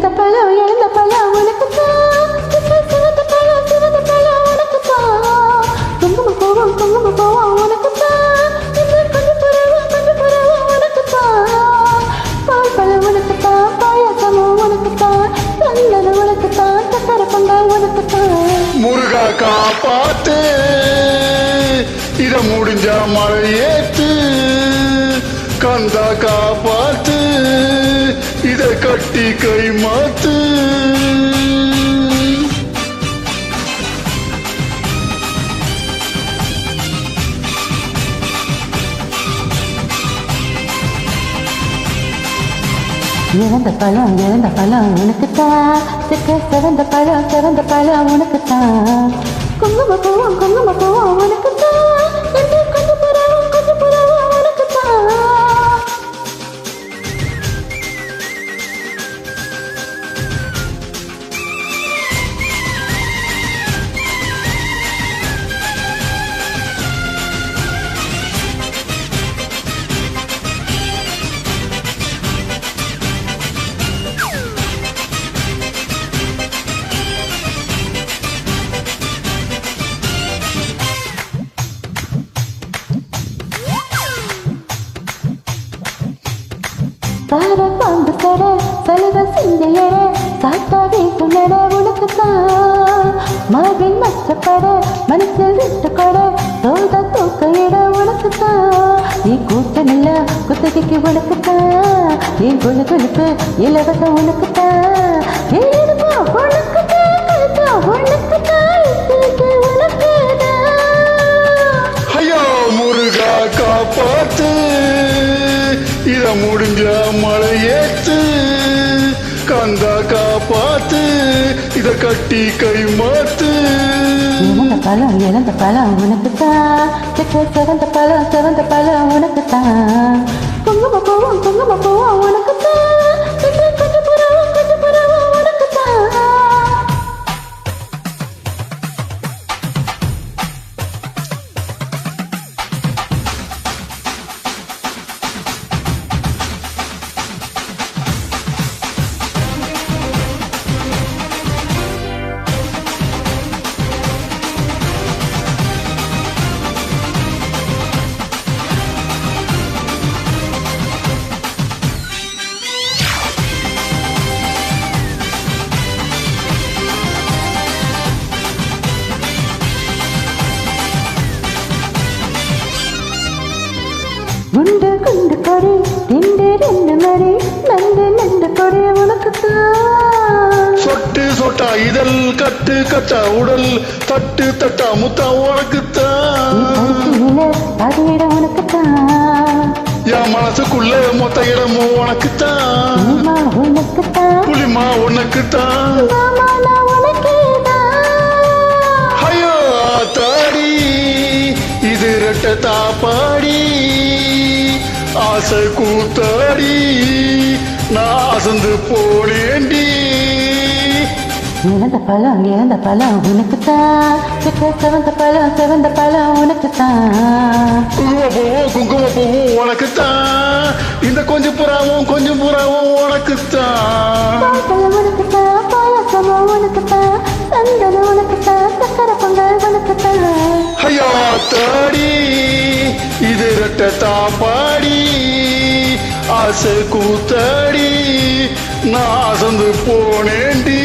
எழுந்த பழம் உனக்குத்தான். சிவந்த பழம் உனக்குத்தான். குங்கும பூவும் உனக்குத்தான். இந்த கொஞ்சம் புறவும் உனக்குத்தான். பால் பழம் உனக்குத்தான். பாயாசமும் உனக்குத்தான். சந்தனம் உனக்குத்தான். சக்கரை பொங்கல் உனக்குத்தான். முருகா காப்பாத்து, இத முடிஞ்சா மழையேத்து. கந்தா காப்பாத்து, இத கட்டி கை மாத்து. இழந்த பழம் உனக்குத்தான். சிவந்த பழம் உனக்குத்தான். குங்கும பூவும் உனக்குத்தான். என்று கொஞ்சம் புறவும் உனக்குத்தான். கார பாம்பு கட சலுவ சிந்தையர காத்தா வீசும் நட உனக்குத்தான். மாவின் மச்சப்பட மனசில் விட்டு கொட சோதா தூக்க இட உனக்குத்தான். நீ கூட்டமில்ல குத்தகைக்கு உனக்குத்தான். நீ கொழுப்பு இலவசம் உனக்குத்தான். ஐயோ முருகா காப்பாத்து, இத முடிஞ்ச மழையேத்து. கந்தா காப்பாத்து, இத கட்டி கை மாத்து. இழந்த பழம் உனக்குத்தான். சிவந்த பழம் உனக்குத்தான். குங்கும பூவும் உனக்குத்தான். என்று கொஞ்சம் புறவும் உனக்குத்தான். குண்டு கொடி ரெண்டு மணி நண்டு கொடி உனக்குத்தான். சொட்டு சொட்டா இதழ் கட்டு கட்டா உடல் தட்டு தட்டா முத்தா உனக்குத்தான். அது உனக்குத்தான். என் மனசுக்குள்ள மொத்த இடமும் உனக்குத்தான். புளிமா உனக்குத்தான். ஐயோ தாடி இது ரெட்ட தாப்பாடி. ஆசை கூத்தாடி நான் அசந்து போனேண்டி. இழந்த பழம் உனக்குத்தான். சிவந்த பழம் உனக்குத்தான். குங்கும பூவும் உனக்குத்தான். இந்த கொஞ்சம் புறாவும் உனக்குத்தான். உனக்குத்தான். பாயாசமும் உனக்குத்தான். சந்தனம் உனக்குத்தான். சக்கரை பொங்கல் உனக்குத்தான். ஐயா தாடி இது ரெட்ட தாப்பாடி. ஆசை கூத்தாடி நான் அசந்து போனேண்டி.